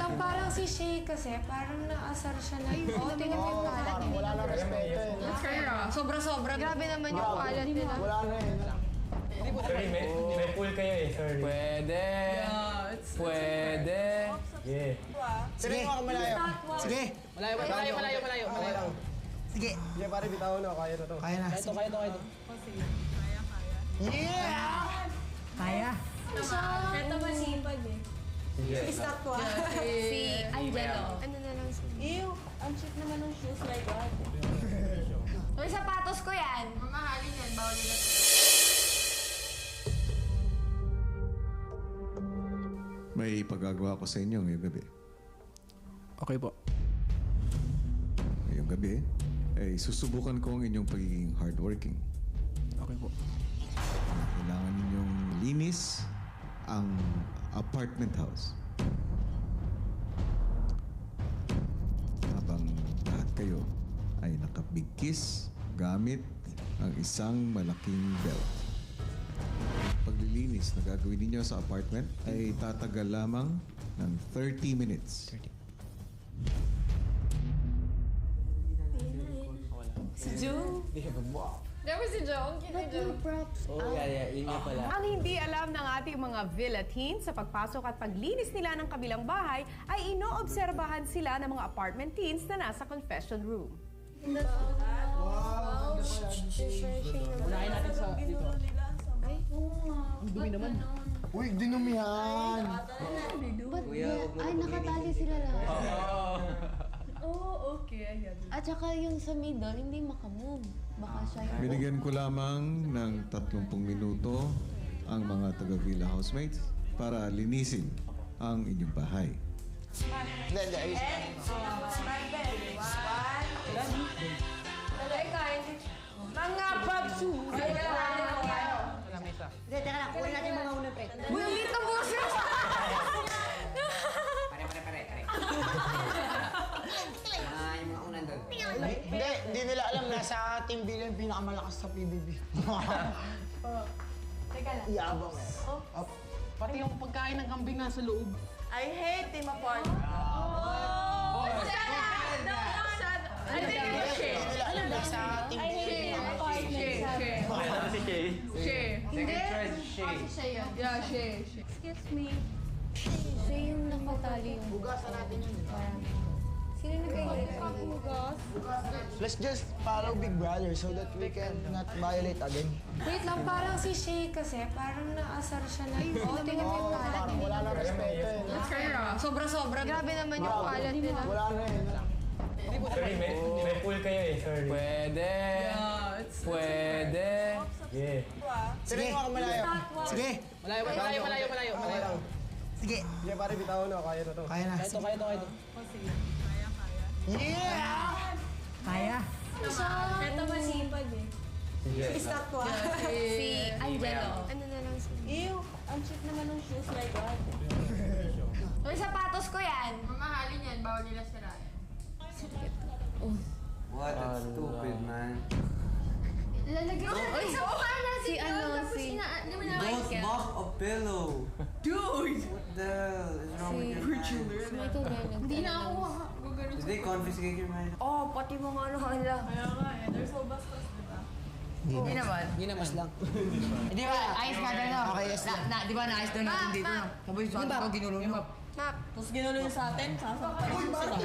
lang, parang si Shay kasi, parang naasar siya na. Oo, tingnan mo yung kalat. Parang wala na respeto eh. Kaya, sobra-sobra. Grabe naman yung kalat nila. Wala na eh. Sorry, may pool kayo eh. Sorry. Pwede. Pwede. Yeah. Sige, ako malayo. Sige. Malayo. Sige. Sige, pare, bitawan na. Kaya na to. Kaya na. Kaya to. Yeah! Kaya. Ito masipag eh. Si Statwa. Si Angelo. Ano na lang si... Ew, ang cheap naman ng shoes, my God. Uy, sapatos ko yan. Mamahalin yan, bawal nila. May pagagawa ko sa inyo ngayong gabi. Okay po. Ngayong gabi, ay susubukan ko ang inyong pagiging hardworking. Okay po. Kailangan ninyong linis ang apartment house. Habang lahat kayo ay nakabigkis gamit ang isang malaking belt. Paglilinis na gagawin ninyo sa apartment ay tatagal lamang ng 30 minutes. Si Joe. There was si Joe. Oh, yun nga pala. Ang hindi alam ng ating mga villa teens sa pagpasok at paglinis nila ng kabilang bahay ay inoobserbahan sila ng mga apartment teens na nasa confession room. Unahin natin sa dito. Ang dumi naman. Uy, dinumihan! Ay, nakatali sila lahat. Oh, okay. Ayan. At saka yung sa middle, hindi makamove. Baka siya yung... Binigyan ko lamang ng 30 minuto ang mga taga-villa housemates para linisin ang inyong bahay. Hindi, ayos. Mga babsu! Ay, Hindi, teka lang. Kunin natin yung mga unang pet. Uy, ang lit ng boses! Hindi nila alam. Nasa Team Villa yung pinakamalakas sa PBB. Teka lang. Yabang eh. Pati yung pagkain ng kambing nasa loob. I hate team apart. I think it was Shay. Hindi nila alam. Nasa Team Villa yung pinakamalakas. Si Shay. Second choice, Shay. Siya yun. Yeah, Shay. Excuse me. Siya yung nakatali yung... Hugasan natin yun. Sino nag-iinit? Let's just follow Big Brother so that we can not violate again. Wait lang, parang si Shay kasi, parang naasar siya na. Oo, tingnan mo yung kalat. Parang wala na respeto eh. Kaya, sobra-sobra. Grabe naman yung kalat nila. Wala na eh. Sorry, may pool kayo eh. Sorry. Pwede. Pwede. Yeah. Sige, ako malayo. Sige. Malayo. Sige. Sige, pare, bitawan na. Kaya na to. Kaya na. Kaya to. Yeah! Kaya. Ito masipag eh. Si Statwa. Si Angelo. Ano na lang si... Ew, ang cheap naman ng shoes, my God. Uy, sapatos ko yan. Mamahalin yan, bawal nila sirayan. What? That's stupid, man. Lalagyan ko na sa mukha na si ano, si... Don't bump a pillow. Dude! What the hell is wrong with your man? Michael Bennett. Hindi na ako Did they confiscate your man? Oh, pati mga ano kanila. Kaya nga eh, they're so bastos, di ba? Hindi naman. Ginamas lang. Di ba, ayos nga doon, no? Okay, yes lang. Di ba, naayos doon natin dito, no? Sabi, sa atin ko, ginulo nyo. Map. Tapos ginulo niyo sa atin, sasampay niyo sila.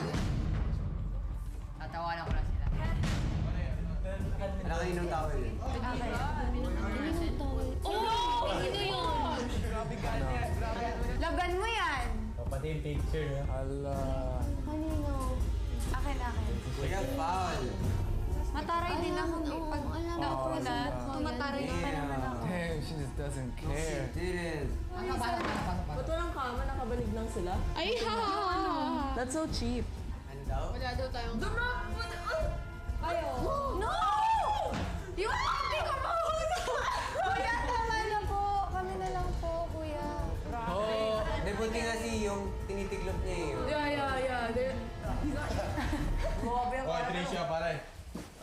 Tatawanan ko lang sila. Nakainong towel yun. Oh! Sino yun? Laban mo yan. Pati yung picture. Ala. Kanino? Akin. We got foul. Mataray din ako pag naupo na. Tumataray pa naman ako. Damn, she just doesn't care. Did it. Ba't walang kama, nakabalig lang sila? Ay, ha! That's so cheap. Ano daw? Wala daw tayong... Ayo! No! Di ba? Hindi ko mahulog! Kuya, tama na po. Kami na lang po, kuya. Oh! Hindi, buti nga si yung tinitiklop niya eh. Yeah. Grabe ang parang. Tricia, pare.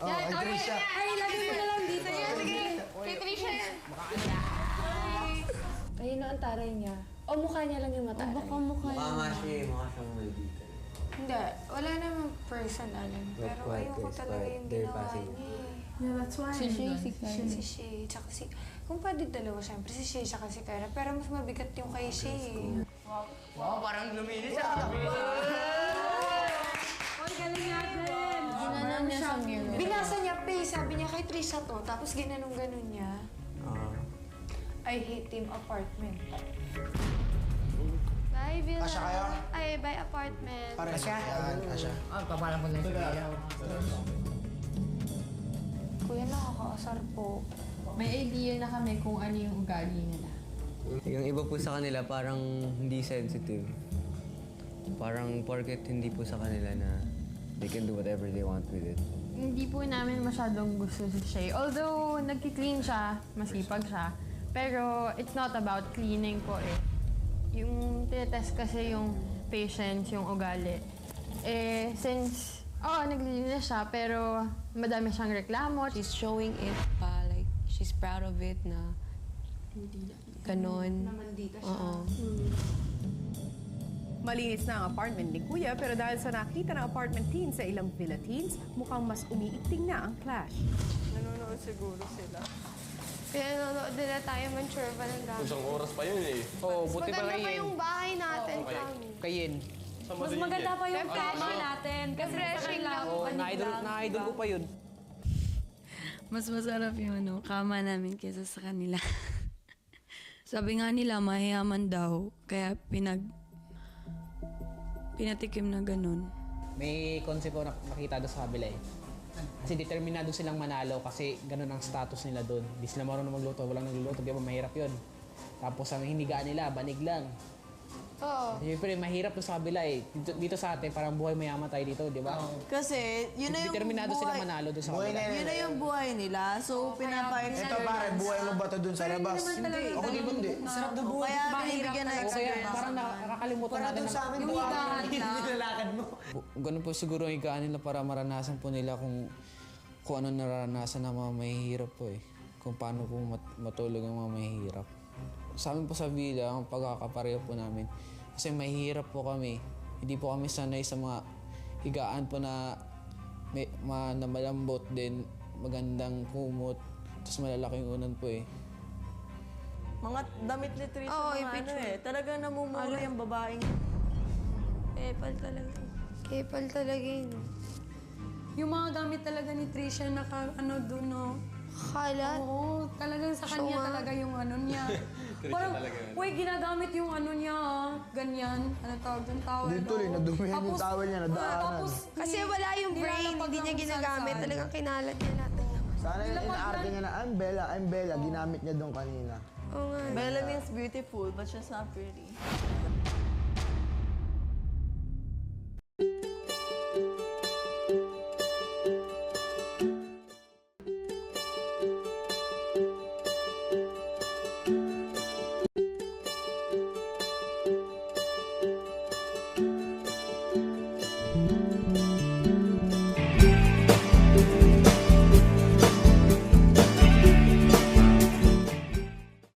Yan, Trisha. Ay, lagay mo na lang dito yan. Sige, kay Trisha yan. Ayun na ang taray niya. O mukha niya lang yung mata? Baka mukha Mukha nga siya eh. Mukha siyang maldita. Hindi. Wala naman personal. Pero ayoko talaga yung ginawa niya. Yeah, that's why. Si Shay, tsaka si... Kung pwede dalawa, syempre si Shay tsaka si Kyra. Pero mas mabigat yung kay Shay. Wow, parang luminis ah. Ginanon niya sa mirror. Binasa niya, sabi niya kay Trisha to. Tapos ginanong-ganon niya. I hate team apartment. Bye, Villa. Kasha kayo? Ay, bye apartment. Pares. Yan, Kasha. Papalam ko lang siya. Kuya, nakakaasar po. May idea na kami kung ano yung ugali nila. Yung iba po sa kanila parang hindi sensitive. Parang porket hindi po sa kanila na they can do whatever they want with it. Hindi po namin masyadong gusto si Shay. Although, nagki-clean siya, masipag siya. Pero, it's not about cleaning po eh. Yung tinetest kasi yung patience, yung ugali. Eh, since, naglilinis siya, pero madami siyang reklamo. She's showing it pa, like, she's proud of it na ganon. Namandita siya. Oo. Malinis na ang apartment ni Kuya pero dahil sa nakita ng apartment teens sa ilang villa teens, mukhang mas umiiting na ang clash. Nanonood siguro sila. Kaya nanonood nila tayo manchurba ng dami. Isang oras pa yun eh. Oo, buti pa Maganda pa kayin. yung bahay natin, Kami. Kayin. Mas maganda pa yung kama natin. Kasi Refreshing lang. Oo, na-idol ko pa yun. Mas masarap yung kama namin kaysa sa kanila. Sabi nga nila, mahiyaman daw. Kaya pinatikim na ganun. May concept ko nakita doon sa kabila eh. Kasi determinado silang manalo kasi ganun ang status nila doon. Di sila marunong magluto, walang nagluluto, di ba mahirap yun. Tapos ang hinigaan nila, banig lang. Oo. Siyempre, mahirap doon sa kabila eh. Dito sa atin, parang buhay mayaman tayo dito, di ba? Kasi, yun na yung Determinado sila manalo doon sa kabila. Yun na yung buhay nila. So, pinapa-experience. Ito pare, buhay mo ba ito dun sa labas? Hindi. Ako di ba hindi? Sarap na buhay. Kaya binibigyan na O kaya experience. parang nakakalimutan Para natin dun na sa amin, Yung buhay. higaan lang. Nilalakad mo. Ganun po siguro ang higaan nila para maranasan po nila kung ano naranasan ng mga mahihirap po eh. Kung paano po matulog ang mga mahihirap. Sa amin po sa villa, ang pagkakapareho po namin. Kasi mahihirap po kami. Hindi po kami sanay sa mga higaan po na na malambot din, magandang kumot, tapos malalaking unan po eh. Mga damit ni Trisha Oo, mga yung picture. Talagang namumuro yung babaeng. Kepal talaga. Kepal talaga yun. Yung mga gamit talaga ni Trisha doon, no? Kalat. Oo, talagang sa kanya nga. talaga yung niya. Parang, ginagamit yung niya, ganyan. Ano tawag doon? Towel. Dito rin, nadumihan yung towel niya, nadaanan. Kasi wala yung brain, hindi niya ginagamit. Talagang kinalat niya lahat ng laman. Sana yung inaarte niya na, I'm Bella, ginamit niya doon kanina. Oo nga. Bella means beautiful, but she's not pretty.